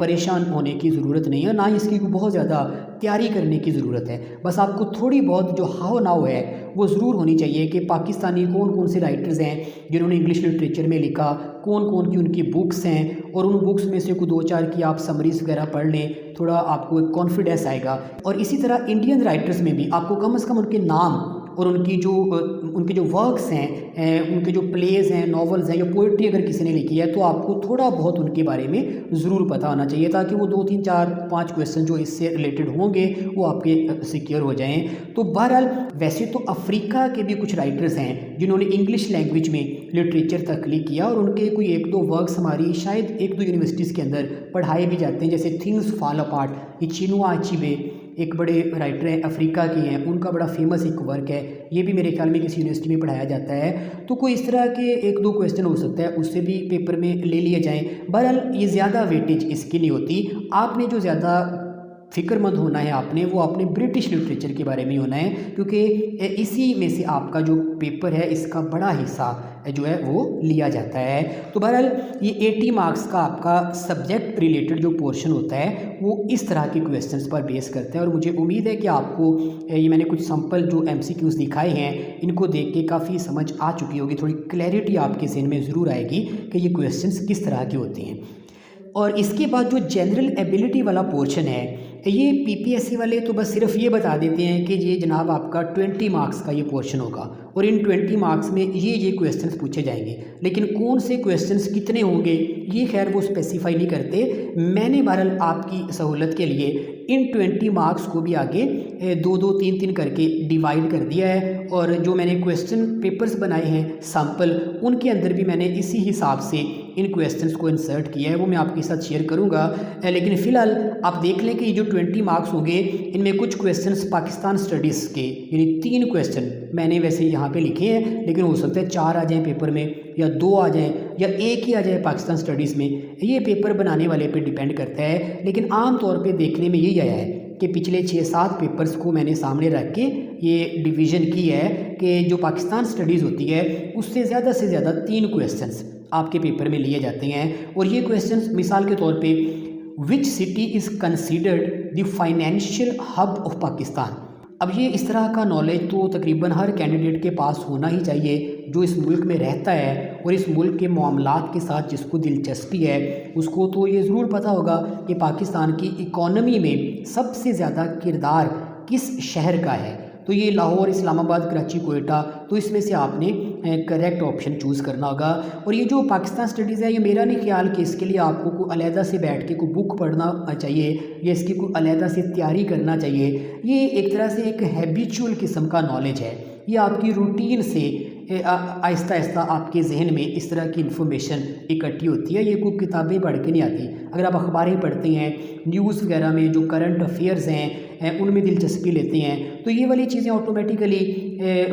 Speaker 1: परेशान होने की ज़रूरत नहीं है, ना ही इसकी कोई बहुत ज़्यादा तैयारी करने की ज़रूरत है। बस आपको थोड़ी बहुत जो हाव नाव है वो ज़रूर होनी चाहिए कि पाकिस्तानी कौन कौन से राइटर्स हैं जिन्होंने इंग्लिश लिटरेचर में लिखा, कौन कौन की उनकी बुक्स हैं, और उन बुक्स में से कोई 2-4 की आप समरीज वगैरह पढ़ लें, थोड़ा आपको एक कॉन्फिडेंस आएगा। और इसी तरह इंडियन राइटर्स में भी आपको कम से कम उनके नाम और उनके जो वर्क्स हैं, उनके जो प्लेज हैं, नॉवेल्स हैं या पोइट्री अगर किसी ने लिखी है, तो आपको थोड़ा बहुत उनके बारे में ज़रूर पता होना चाहिए, ताकि वो 2-3-4-5 क्वेश्चन जो इससे रिलेटेड होंगे वो आपके सिक्योर हो जाएं। तो बहरहाल वैसे तो अफ्रीका के भी कुछ राइटर्स हैं जिन्होंने इंग्लिश लैंग्वेज में लिटरेचर तख्लीक किया, और उनके कोई 1-2 वर्क्स हमारी शायद 1-2 यूनिवर्सिटीज़ के अंदर पढ़ाए भी जाते हैं, जैसे थिंग्स फॉल अपार्ट। ये चिनुआ अचीबे एक बड़े राइटर हैं, अफ्रीका के हैं, उनका बड़ा फेमस एक वर्क है, ये भी मेरे ख्याल में किसी यूनिवर्सिटी में पढ़ाया जाता है। तो कोई इस तरह के 1-2 क्वेश्चन हो सकता है, उससे भी पेपर में ले लिए जाएं। बहरहाल ये ज़्यादा वेटेज इसकी नहीं होती। आपने जो ज़्यादा फ़िक्रमंद होना है वो अपने ब्रिटिश लिटरेचर के बारे में होना है, क्योंकि इसी में से आपका जो पेपर है इसका बड़ा हिस्सा जो है वो लिया जाता है। तो बहरहाल ये 80 मार्क्स का आपका सब्जेक्ट रिलेटेड जो पोर्शन होता है वो इस तरह के क्वेश्चंस पर बेस करता है। और मुझे उम्मीद है कि आपको ये मैंने कुछ सैम्पल जो MCQs दिखाए हैं इनको देख के काफ़ी समझ आ चुकी होगी, थोड़ी क्लैरिटी आपके ज़हन में ज़रूर आएगी कि ये क्वेश्चंस किस तरह के होते हैं। और इसके बाद जो जनरल एबिलिटी वाला पोर्शन है, ये PPSC वाले तो बस सिर्फ ये बता देते हैं कि ये जनाब आपका 20 मार्क्स का ये पोर्शन होगा और इन 20 मार्क्स में ये क्वेश्चंस पूछे जाएंगे, लेकिन कौन से क्वेश्चंस कितने होंगे ये खैर वो स्पेसिफाई नहीं करते। मैंने बहरहाल आपकी सहूलत के लिए इन 20 मार्क्स को भी आगे 2-2, 3-3 करके डिवाइड कर दिया है, और जो मैंने क्वेश्चन पेपर्स बनाए हैं सैम्पल, उनके अंदर भी मैंने इसी हिसाब से इन क्वेश्चंस को इंसर्ट किया है, वो मैं आपके साथ शेयर करूंगा। लेकिन फ़िलहाल आप देख लें कि ये जो 20 मार्क्स होंगे इनमें कुछ क्वेश्चंस पाकिस्तान स्टडीज़ के, यानी 3 क्वेश्चन मैंने वैसे यहाँ पे लिखे हैं, लेकिन हो सकता है 4 आ जाएँ पेपर में, या 2 आ जाएँ, या 1 ही आ जाए पाकिस्तान स्टडीज़ में। ये पेपर बनाने वाले पे डिपेंड करता है, लेकिन आम तौर पे देखने में यही आया है कि पिछले 6-7 पेपर्स को मैंने सामने रख के ये डिवीज़न की है कि जो पाकिस्तान स्टडीज़ होती है उससे ज़्यादा से ज़्यादा 3 क्वेश्चंस आपके पेपर में लिए जाते हैं। और ये क्वेश्चंस मिसाल के तौर पे which city is considered the financial hub of Pakistan. अब ये इस तरह का नॉलेज तो तकरीबन हर कैंडिडेट के पास होना ही चाहिए जो इस मुल्क में रहता है और इस मुल्क के मामलात के साथ जिसको दिलचस्पी है उसको तो ये ज़रूर पता होगा कि पाकिस्तान की इकॉनमी में सबसे ज़्यादा किरदार किस शहर का है। तो ये लाहौर, इस्लामाबाद, कराची, कोयटा, तो इसमें से आपने करेक्ट ऑप्शन चूज़ करना होगा। और ये जो पाकिस्तान स्टडीज़ है, ये मेरा नहीं ख्याल कि इसके लिए आपको कोई अलहदा से बैठ के कोई बुक पढ़ना चाहिए या इसकी कोई अलहदा से तैयारी करना चाहिए। ये एक तरह से एक हैबिचुअल किस्म का नॉलेज है, ये आपकी रूटीन से आहिस्ता आहिस्ता आपके जहन में इस तरह की इन्फॉर्मेशन इकट्ठी होती है। ये कोई किताबें पढ़ के नहीं आती। अगर आप अखबारें पढ़ते हैं, न्यूज़ वगैरह में जो करंट अफेयर्स हैं उनमें दिलचस्पी लेते हैं, तो ये वाली चीज़ें ऑटोमेटिकली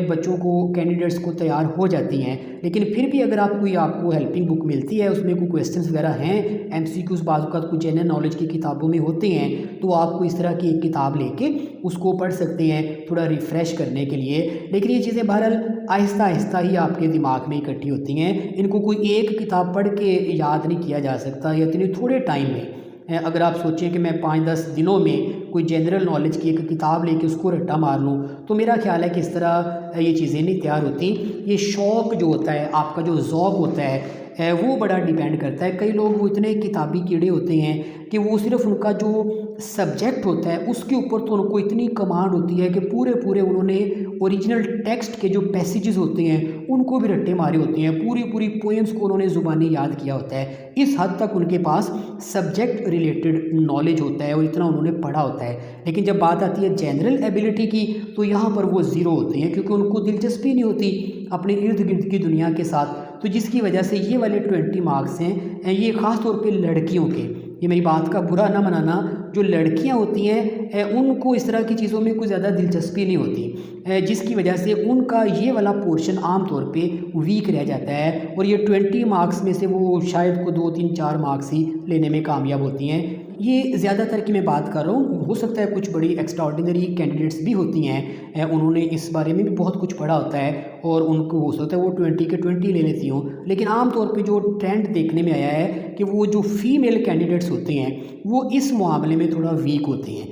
Speaker 1: बच्चों को, कैंडिडेट्स को तैयार हो जाती हैं। लेकिन फिर भी अगर आपको हेल्पिंग बुक मिलती है, उसमें कोई क्वेश्चंस वगैरह हैं, एमसीक्यूज़ बाज़ औक़ात कुछ जनरल नॉलेज की किताबों में होते हैं, तो आपको इस तरह की एक किताब लेके उसको पढ़ सकते हैं थोड़ा रिफ़्रेश करने के लिए। लेकिन ये चीज़ें बहरहाल आहिस्ता आहिस्ता ही आपके दिमाग में इकट्ठी होती हैं। इनको कोई एक किताब पढ़ के याद नहीं किया जा सकता या इतने थोड़े टाइम में। अगर आप सोचें कि मैं 5-10 दिनों में कोई जनरल नॉलेज की एक किताब लेके उसको रट्टा मार लूँ, तो मेरा ख्याल है कि इस तरह ये चीज़ें नहीं तैयार होती। ये शौक़ जो होता है, आपका जो ज़ौक़ होता है वो बड़ा डिपेंड करता है। कई लोग वो इतने किताबी कीड़े होते हैं कि वो सिर्फ उनका जो सब्जेक्ट होता है उसके ऊपर तो उनको इतनी कमांड होती है कि पूरे उन्होंने ओरिजिनल टेक्स्ट के जो पैसेजेस होते हैं उनको भी रट्टे मारे होते हैं, पूरी पोएम्स को उन्होंने ज़ुबानी याद किया होता है। इस हद तक उनके पास सब्जेक्ट रिलेटेड नॉलेज होता है और इतना उन्होंने पढ़ा होता है। लेकिन जब बात आती है जनरल एबिलिटी की, तो यहाँ पर वो ज़ीरो होते हैं, क्योंकि उनको दिलचस्पी नहीं होती अपने इर्द गिर्द की दुनिया के साथ। तो जिसकी वजह से ये वाले 20 मार्क्स हैं, ये ख़ास तौर पे लड़कियों के, ये मेरी बात का बुरा ना मनाना, जो लड़कियां होती हैं उनको इस तरह की चीज़ों में कोई ज़्यादा दिलचस्पी नहीं होती, जिसकी वजह से उनका ये वाला पोर्शन आम तौर पे वीक रह जाता है। और ये 20 मार्क्स में से वो शायद को 2-3-4 मार्क्स ही लेने में कामयाब होती हैं। ये ज़्यादातर की मैं बात कर रहा हूँ, हो सकता है कुछ बड़ी एक्स्ट्राऑर्डिनरी कैंडिडेट्स भी होती हैं, उन्होंने इस बारे में भी बहुत कुछ पढ़ा होता है और उनको हो सकता है वो 20 के 20 ले लेती हूँ। लेकिन आम तौर पे जो ट्रेंड देखने में आया है कि वो जो फीमेल कैंडिडेट्स होते हैं वो इस मामले में थोड़ा वीक होते हैं,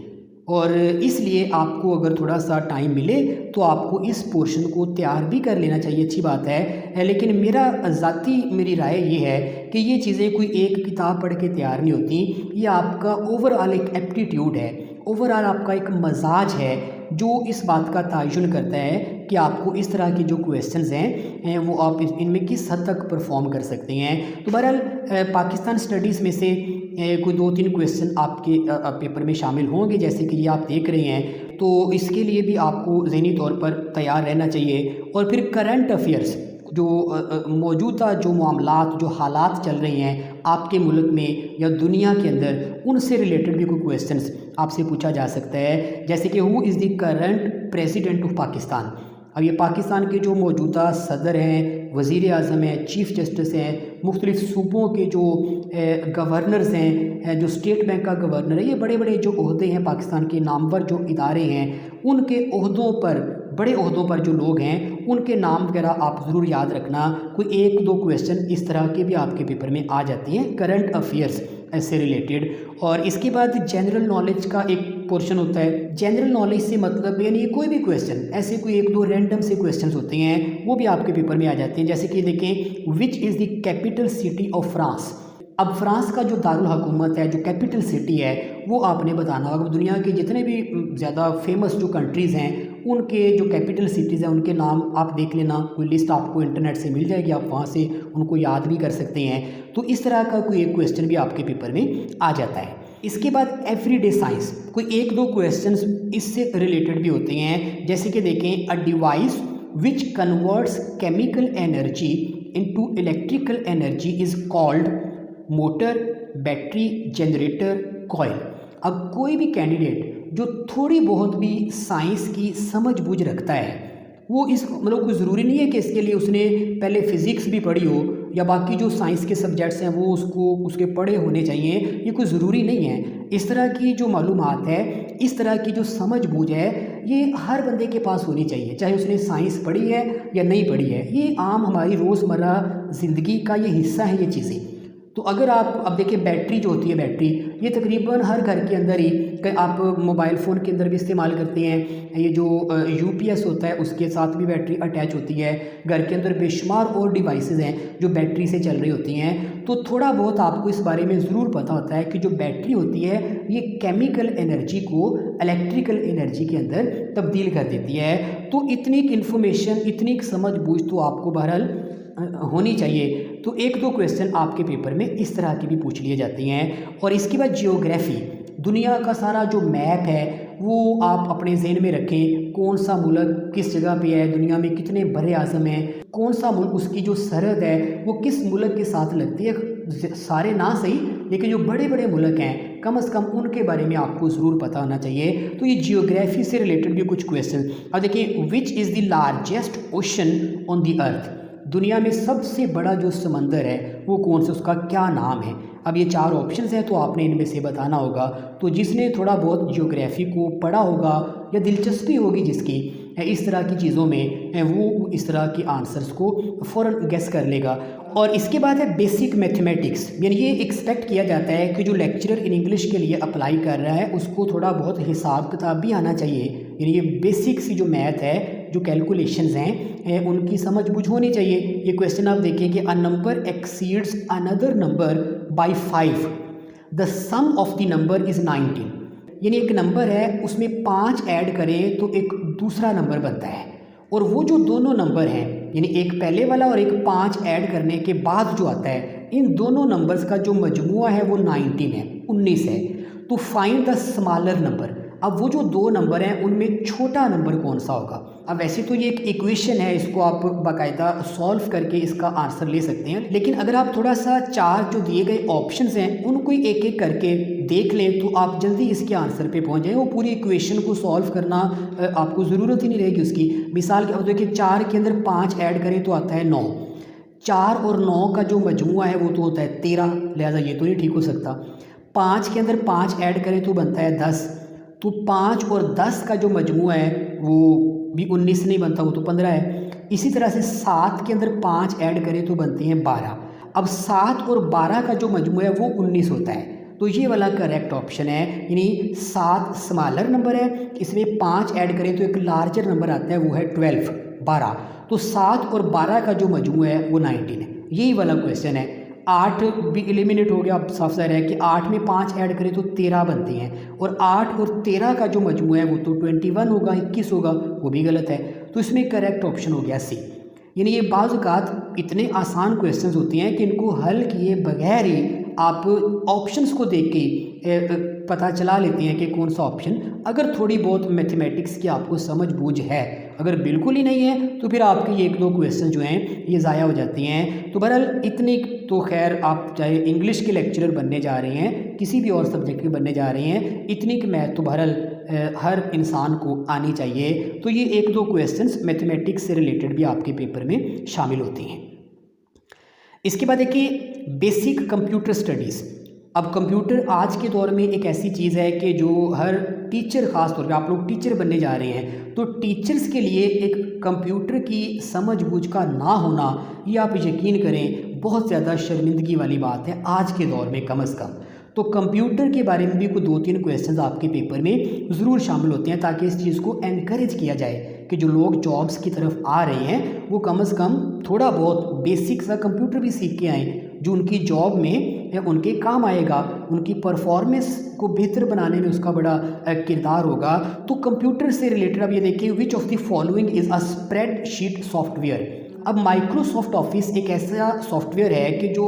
Speaker 1: और इसलिए आपको अगर थोड़ा सा टाइम मिले तो आपको इस पोर्शन को तैयार भी कर लेना चाहिए, अच्छी बात है। लेकिन मेरी राय ये है कि ये चीज़ें कोई एक किताब पढ़ के तैयार नहीं होती। ये आपका ओवरऑल एक एप्टीट्यूड है, ओवरऑल आपका एक मजाज है जो इस बात का तयन करता है कि आपको इस तरह के जो क्वेश्चंस हैं वो आप इनमें किस हद तक परफॉर्म कर सकते हैं। तो बहरहाल पाकिस्तान स्टडीज़ में से कोई 2-3 क्वेश्चन आपके पेपर में शामिल होंगे, जैसे कि ये आप देख रहे हैं। तो इसके लिए भी आपको ज़हनी तौर पर तैयार रहना चाहिए। और फिर करंट अफेयर्स, जो मौजूदा जो मामलात, जो हालात चल रहे हैं आपके मुल्क में या दुनिया के अंदर, उनसे रिलेटेड भी कोई क्वेश्चंस आपसे पूछा जा सकता है। जैसे कि who is the current president of Pakistan. अब ये पाकिस्तान के जो मौजूदा सदर हैं, वज़ीर आज़म हैं, चीफ़ जस्टिस हैं, मुख्तलिफ़ सूबों के जो गवर्नर्स हैं, जो स्टेट बैंक का गवर्नर है, ये बड़े बड़े जो ओहदे हैं पाकिस्तान के नामवर जो इदारे हैं, उनके ओहदों पर, बड़े ओहदों पर जो लोग हैं उनके नाम वगैरह आप ज़रूर याद रखना। कोई 1-2 क्वेश्चन इस तरह के भी आपके पेपर में आ जाते हैं करंट अफेयर्स से रिलेटेड। और इसके बाद जनरल नॉलेज का एक पोर्शन होता है। जनरल नॉलेज से मतलब यानी कोई भी क्वेश्चन, ऐसे कोई 1-2 रैंडम से क्वेश्चंस होते हैं वो भी आपके पेपर में आ जाते हैं। जैसे कि देखें, which is the capital city of France. अब फ्रांस का जो दारुल हुकूमत है, जो कैपिटल सिटी है, वो आपने बताना होगा। दुनिया के जितने भी ज़्यादा फेमस जो कंट्रीज़ हैं उनके जो कैपिटल सिटीज़ हैं उनके नाम आप देख लेना, कोई लिस्ट आपको इंटरनेट से मिल जाएगी, आप वहाँ से उनको याद भी कर सकते हैं। तो इस तरह का कोई एक क्वेश्चन भी आपके पेपर में आ जाता है। इसके बाद एवरीडे साइंस, कोई 1-2 क्वेश्चंस इससे रिलेटेड भी होते हैं। जैसे कि देखें, a device which converts chemical energy into electrical energy is called motor, battery, generator, coil. अब कोई भी कैंडिडेट जो थोड़ी बहुत भी साइंस की समझ बूझ रखता है, वो इस मतलब कोई ज़रूरी नहीं है कि इसके लिए उसने पहले फ़िज़िक्स भी पढ़ी हो या बाकी जो साइंस के सब्जेक्ट्स हैं वो उसके पढ़े होने चाहिए, ये कोई ज़रूरी नहीं है। इस तरह की जो मालूमात है, इस तरह की जो समझ बूझ है, ये हर बंदे के पास होनी चाहिए, चाहे उसने साइंस पढ़ी है या नहीं पढ़ी है। ये आम हमारी रोज़मर्रा ज़िंदगी का ये हिस्सा है ये चीज़ें। तो अगर आप अब देखिए बैटरी जो होती है, बैटरी ये तकरीबन हर घर के अंदर ही, आप मोबाइल फ़ोन के अंदर भी इस्तेमाल करते हैं, ये जो यूपीएस होता है उसके साथ भी बैटरी अटैच होती है। घर के अंदर बेशुमार और डिवाइसेस हैं जो बैटरी से चल रही होती हैं। तो थोड़ा बहुत आपको इस बारे में ज़रूर पता होता है कि जो बैटरी होती है ये केमिकल एनर्जी को इलेक्ट्रिकल एनर्जी के अंदर तब्दील कर देती है। तो इतनी इन्फॉर्मेशन, इतनी समझ बूझ तो आपको बहरहाल होनी चाहिए। तो एक दो क्वेश्चन आपके पेपर में इस तरह की भी पूछ लिए जाती हैं। और इसके बाद जियोग्राफी, दुनिया का सारा जो मैप है वो आप अपने जहन में रखें। कौन सा मुल्क किस जगह पे है, दुनिया में कितने बड़े आज़म हैं, कौन सा मुल्क उसकी जो सरहद है वो किस मुल्क के साथ लगती है। सारे ना सही, लेकिन जो बड़े बड़े मुल्क हैं कम से कम उनके बारे में आपको ज़रूर पता होना चाहिए। तो ये जियोग्राफी से रिलेटेड भी कुछ क्वेश्चन। अब देखिए, which is the largest ocean on the earth, दुनिया में सबसे बड़ा जो समंदर है वो कौन सा, उसका क्या नाम है। अब ये 4 ऑप्शंस हैं तो आपने इनमें से बताना होगा। तो जिसने थोड़ा बहुत जियोग्राफी को पढ़ा होगा या दिलचस्पी होगी जिसकी इस तरह की चीज़ों में, वो इस तरह के आंसर्स को फ़ौरन गेस कर लेगा। और इसके बाद है बेसिक मैथमेटिक्स, यानी ये एक्सपेक्ट किया जाता है कि जो लेक्चरर इन इंग्लिश के लिए अप्लाई कर रहा है उसको थोड़ा बहुत हिसाब किताब भी आना चाहिए। यानी ये बेसिक सी जो मैथ है, जो कैलकुलेशंस हैं, उनकी समझ बूझ होनी चाहिए। ये क्वेश्चन आप देखिए कि a number exceeds another number by 5, the sum of the number is 19। यानी एक नंबर है उसमें 5 ऐड करें तो एक दूसरा नंबर बनता है, और वो जो दोनों नंबर हैं, यानी एक पहले वाला और एक 5 ऐड करने के बाद जो आता है, इन दोनों नंबर्स का जो मजमुआ है वो 19 है, 19 है। तो फाइंड द स्मॉलर नंबर। अब वो जो 2 नंबर हैं उनमें छोटा नंबर कौन सा होगा। अब वैसे तो ये एक इक्वेशन है, इसको आप बाकायदा सॉल्व करके इसका आंसर ले सकते हैं, लेकिन अगर आप थोड़ा सा 4 जो दिए गए ऑप्शंस हैं उनको एक एक करके देख लें तो आप जल्दी इसके आंसर पे पहुंच जाएं। वो पूरी इक्वेशन को सॉल्व करना आपको ज़रूरत ही नहीं रहेगी उसकी। मिसाल के, अब देखिए 4 के अंदर 5 ऐड करें तो आता है 9, 4 और 9 का जो मजमुआ है वो तो होता है 13, लिहाजा ये तो नहीं ठीक हो सकता। 5 के अंदर 5 ऐड करें तो बनता है 10, तो 5 और 10 का जो मजमुआ है वो भी 19 नहीं बनता, वो तो 15 है। इसी तरह से 7 के अंदर 5 ऐड करें तो बनते हैं 12। अब 7 और 12 का जो मजमुआ है वो 19 होता है। तो ये वाला करेक्ट ऑप्शन है, यानी 7 स्मॉलर नंबर है, इसमें 5 ऐड करें तो एक लार्जर नंबर आता है, वो है 12, 12। तो 7 और 12 का जो मजमुआ है वो 19 है। यही वाला क्वेश्चन है। 8 भी एलिमिनेट हो गया। अब साफ साफ है कि 8 में 5 ऐड करें तो 13 बनते हैं, और 8 और 13 का जो मजमुआ है वो तो 21 होगा, 21 होगा, वो भी गलत है। तो इसमें करेक्ट ऑप्शन हो गया सी। यानी ये बाज़ औक़ात इतने आसान क्वेश्चंस होते हैं कि इनको हल किए बगैर ही आप ऑप्शंस को देख के पता चला लेते हैं कि कौन सा ऑप्शन, अगर थोड़ी बहुत मैथमेटिक्स की आपको समझ बूझ है। अगर बिल्कुल ही नहीं है तो फिर आपके ये 1-2 क्वेश्चन जो हैं ये ज़ाया हो जाती हैं। तो बहरहाल इतनी तो खैर, आप चाहे इंग्लिश के लेक्चरर बनने जा रहे हैं, किसी भी और सब्जेक्ट के बनने जा रहे हैं, इतनी की मैथ तो बहरहाल हर इंसान को आनी चाहिए। तो ये 1-2 क्वेश्चंस मैथमेटिक्स से रिलेटेड भी आपके पेपर में शामिल होती हैं। इसके बाद देखिए बेसिक कंप्यूटर स्टडीज़। अब कंप्यूटर आज के दौर में एक ऐसी चीज़ है कि जो हर टीचर, ख़ास तौर पे आप लोग टीचर बनने जा रहे हैं, तो टीचर्स के लिए एक कंप्यूटर की समझ बूझ का ना होना, ये आप यकीन करें बहुत ज़्यादा शर्मिंदगी वाली बात है आज के दौर में कम से कम। तो कंप्यूटर के बारे में भी कोई 2-3 क्वेश्चंस आपके पेपर में ज़रूर शामिल होते हैं, ताकि इस चीज़ को एनकरेज किया जाए कि जो लोग जॉब्स की तरफ आ रहे हैं वो कम से कम थोड़ा बहुत बेसिक सा कंप्यूटर भी सीख के आएँ, जो उनकी जॉब में उनके काम आएगा, उनकी परफॉर्मेंस को बेहतर बनाने में उसका बड़ा किरदार होगा। तो कंप्यूटर से रिलेटेड अब ये देखिए, which of the following is a spreadsheet software. अब माइक्रोसॉफ्ट ऑफिस एक ऐसा सॉफ्टवेयर है कि जो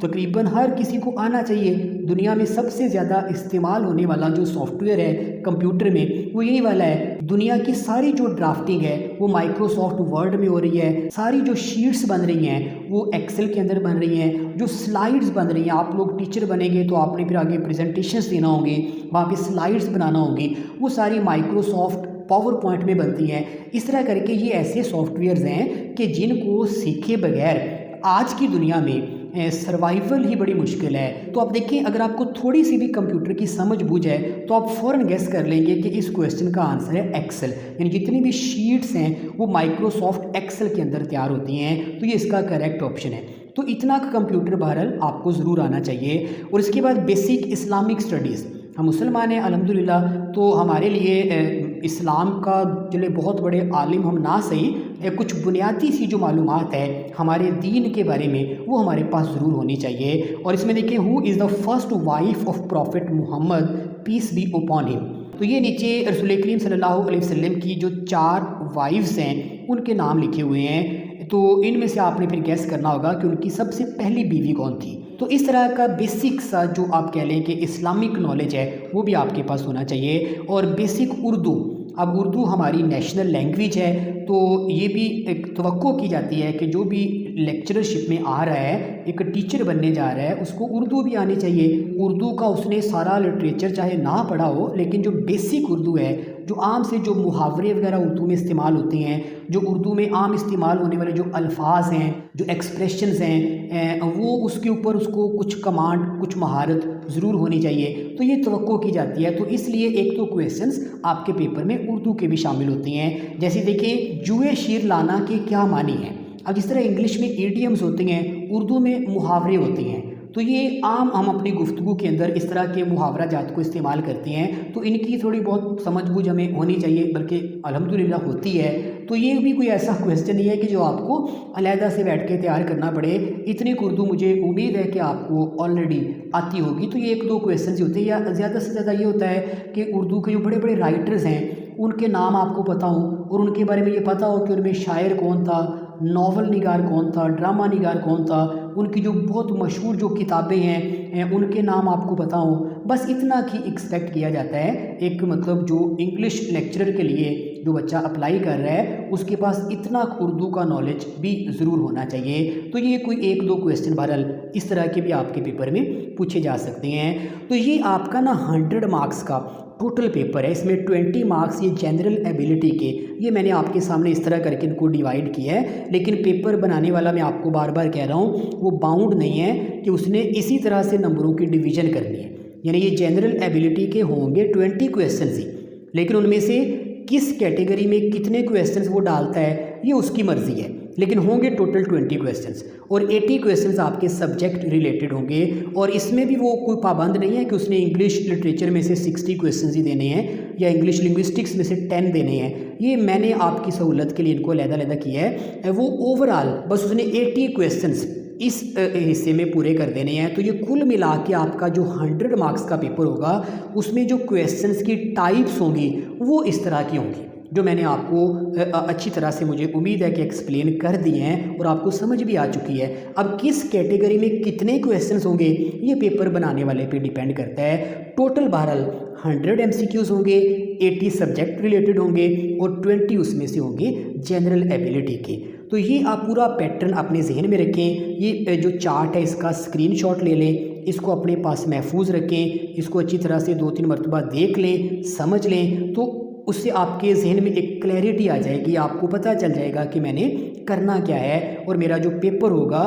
Speaker 1: तकरीबन हर किसी को आना चाहिए। दुनिया में सबसे ज़्यादा इस्तेमाल होने वाला जो सॉफ्टवेयर है कंप्यूटर में वो यही वाला है। दुनिया की सारी जो ड्राफ्टिंग है वो माइक्रोसॉफ्ट वर्ड में हो रही है, सारी जो शीट्स बन रही हैं वो एक्सेल के अंदर बन रही हैं, जो स्लाइड्स बन रही हैं, आप लोग टीचर बनेंगे तो आपने फिर आगे प्रेजेंटेशंस देना होंगे, वहाँ पे स्लाइड्स बनाना होगी, वो सारी माइक्रोसॉफ्ट पावर पॉइंट में बनती हैं। इस तरह करके ये ऐसे सॉफ्टवेयर्स हैं कि जिनको सीखे बगैर आज की दुनिया में सर्वाइवल ही बड़ी मुश्किल है। तो आप देखिए, अगर आपको थोड़ी सी भी कंप्यूटर की समझ बूझ है तो आप फ़ौरन गेस कर लेंगे कि इस क्वेश्चन का आंसर है एक्सेल। यानी जितनी भी शीट्स हैं वो माइक्रोसॉफ्ट एक्सेल के अंदर तैयार होती हैं, तो ये इसका करेक्ट ऑप्शन है। तो इतना कंप्यूटर बहरहाल आपको ज़रूर आना चाहिए। और इसके बाद बेसिक इस्लामिक स्टडीज़, हम मुसलमान हैं अल्हम्दुलिल्लाह, तो हमारे लिए इस्लाम का चले बहुत बड़े आलिम हम ना सही, कुछ बुनियादी सी जो मालूमात है हमारे दीन के बारे में वो हमारे पास ज़रूर होनी चाहिए। और इसमें देखिए, who is the first wife of prophet Muhammad, peace be upon him. तो ये नीचे रसूल करीम सल्लल्लाहु अलैहि वसल्लम की जो 4 वाइफ्स हैं उनके नाम लिखे हुए हैं। तो इनमें से आपने फिर गैस करना होगा कि उनकी सबसे पहली बीवी कौन थी। तो इस तरह का बेसिक सा जो आप कह लें कि इस्लामिक नॉलेज है वो भी आपके पास होना चाहिए। और बेसिक उर्दू, अब उर्दू हमारी नेशनल लैंग्वेज है, तो ये भी एक तवक्को की जाती है कि जो भी लेक्चरशिप में आ रहा है, एक टीचर बनने जा रहा है, उसको उर्दू भी आनी चाहिए। उर्दू का उसने सारा लिटरेचर चाहे ना पढ़ा हो, लेकिन जो बेसिक उर्दू है, जो आम से जो मुहावरे वगैरह उर्दू में इस्तेमाल होते हैं, जो उर्दू में आम इस्तेमाल होने वाले जो अल्फाज हैं, जो एक्सप्रेशंस हैं, वो उसके ऊपर उसको कुछ कमांड, कुछ महारत ज़रूर होनी चाहिए। तो ये तवक्को की जाती है। तो इसलिए एक तो क्वेश्चंस आपके पेपर में उर्दू के भी शामिल होते हैं। जैसे देखिए, जुए शीर लाना के क्या मानी है। अब जिस तरह इंग्लिश में ईडियम्स होते हैं, उर्दू में मुहावरे होते हैं। तो ये आम हम अपनी गुफ्तगू के अंदर इस तरह के मुहावरा जात को इस्तेमाल करते हैं, तो इनकी थोड़ी बहुत समझ बूझ हमें होनी चाहिए, बल्कि अल्हम्दुलिल्लाह होती है। तो ये भी कोई ऐसा क्वेश्चन नहीं है कि जो आपको अलहदा से बैठ के तैयार करना पड़े। इतनी उर्दू मुझे उम्मीद है कि आपको ऑलरेडी आती होगी। तो ये 1-2 क्वेश्चन ही होते हैं, या ज़्यादा से ज़्यादा ये होता है कि उर्दू के जो बड़े बड़े राइटर्स हैं उनके नाम आपको पता हो और उनके बारे में ये पता हो कि उनमें शायर कौन था, नावल निगार कौन था, ड्रामा निगार कौन था, उनकी जो बहुत मशहूर जो किताबें हैं उनके नाम आपको पता हो। बस इतना ही एक्सपेक्ट किया जाता है एक मतलब जो इंग्लिश लेक्चरर के लिए जो बच्चा अप्लाई कर रहा है उसके पास इतना उर्दू का नॉलेज भी ज़रूर होना चाहिए। तो ये कोई 1-2 क्वेश्चन बहरहाल इस तरह के भी आपके पेपर में पूछे जा सकते हैं। तो ये आपका ना 100 मार्क्स का टोटल पेपर है। इसमें 20 मार्क्स ये जनरल एबिलिटी के, ये मैंने आपके सामने इस तरह करके इनको डिवाइड किया है। लेकिन पेपर बनाने वाला, मैं आपको बार बार कह रहा हूँ, वो बाउंड नहीं है कि उसने इसी तरह से नंबरों की डिवीज़न करनी है। यानी ये जनरल एबिलिटी के होंगे 20 क्वेश्चन ही, लेकिन उनमें से किस कैटेगरी में कितने क्वेश्चंस वो डालता है ये उसकी मर्ज़ी है। लेकिन होंगे टोटल 20 क्वेश्चंस और 80 क्वेश्चंस आपके सब्जेक्ट रिलेटेड होंगे। और इसमें भी वो कोई पाबंद नहीं है कि उसने इंग्लिश लिटरेचर में से 60 क्वेश्चंस ही देने हैं या इंग्लिश लिंग्विस्टिक्स में से 10 देने हैं। ये मैंने आपकी सहूलत के लिए इनको अलग-अलग किया है। वो ओवरऑल बस उसने 80 क्वेश्चंस इस हिस्से में पूरे कर देने हैं। तो ये कुल मिला के आपका जो 100 मार्क्स का पेपर होगा उसमें जो क्वेश्चंस की टाइप्स होंगी वो इस तरह की होंगी, जो मैंने आपको अच्छी तरह से, मुझे उम्मीद है कि एक्सप्लेन कर दिए हैं और आपको समझ भी आ चुकी है। अब किस कैटेगरी में कितने क्वेश्चंस होंगे ये पेपर बनाने वाले पे डिपेंड करता है। टोटल बहरहाल 100 MCQs होंगे, 80 सब्जेक्ट रिलेटेड होंगे और 20 उसमें से होंगे जनरल एबिलिटी के। तो ये आप पूरा पैटर्न अपने जहन में रखें। ये जो चार्ट है इसका स्क्रीनशॉट ले लें, इसको अपने पास महफूज रखें, इसको अच्छी तरह से 2-3 मरतबा देख लें, समझ लें, तो उससे आपके जहन में एक क्लैरिटी आ जाएगी। आपको पता चल जाएगा कि मैंने करना क्या है और मेरा जो पेपर होगा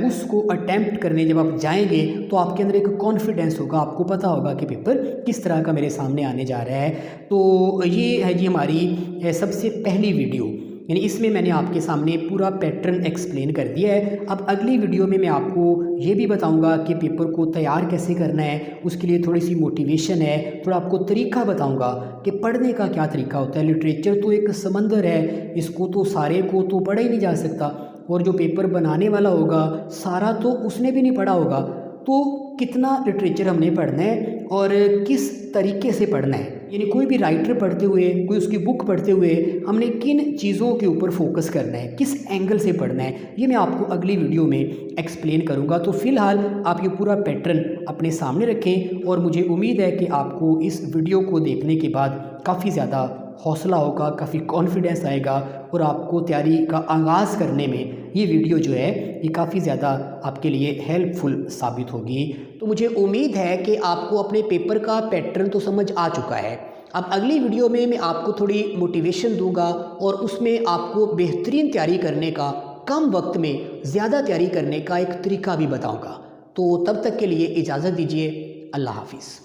Speaker 1: उसको अटैम्प्ट करने जब आप जाएंगे तो आपके अंदर एक कॉन्फिडेंस होगा, आपको पता होगा कि पेपर किस तरह का मेरे सामने आने जा रहा है। तो ये है जी हमारी सबसे पहली वीडियो, यानी इसमें मैंने आपके सामने पूरा पैटर्न एक्सप्लेन कर दिया है। अब अगली वीडियो में मैं आपको ये भी बताऊंगा कि पेपर को तैयार कैसे करना है, उसके लिए थोड़ी सी मोटिवेशन है, थोड़ा आपको तरीका बताऊंगा कि पढ़ने का क्या तरीका होता है। लिटरेचर तो एक समंदर है, इसको तो सारे को तो पढ़ा ही नहीं जा सकता, और जो पेपर बनाने वाला होगा सारा तो उसने भी नहीं पढ़ा होगा। तो कितना लिटरेचर हमने पढ़ना है और किस तरीके से पढ़ना है, यानी कोई भी राइटर पढ़ते हुए, कोई उसकी बुक पढ़ते हुए हमने किन चीज़ों के ऊपर फोकस करना है, किस एंगल से पढ़ना है, ये मैं आपको अगली वीडियो में एक्सप्लेन करूंगा। तो फिलहाल आप ये पूरा पैटर्न अपने सामने रखें और मुझे उम्मीद है कि आपको इस वीडियो को देखने के बाद काफ़ी ज़्यादा हौसला होगा, काफ़ी कॉन्फिडेंस आएगा और आपको तैयारी का आगाज़ करने में ये वीडियो जो है ये काफ़ी ज़्यादा आपके लिए हेल्पफुल साबित होगी। तो मुझे उम्मीद है कि आपको अपने पेपर का पैटर्न तो समझ आ चुका है। अब अगली वीडियो में मैं आपको थोड़ी मोटिवेशन दूंगा और उसमें आपको बेहतरीन तैयारी करने का कम वक्त में ज़्यादा तैयारी करने का एक तरीका भी बताऊँगा। तो तब तक के लिए इजाज़त दीजिए। अल्लाह हाफिज़।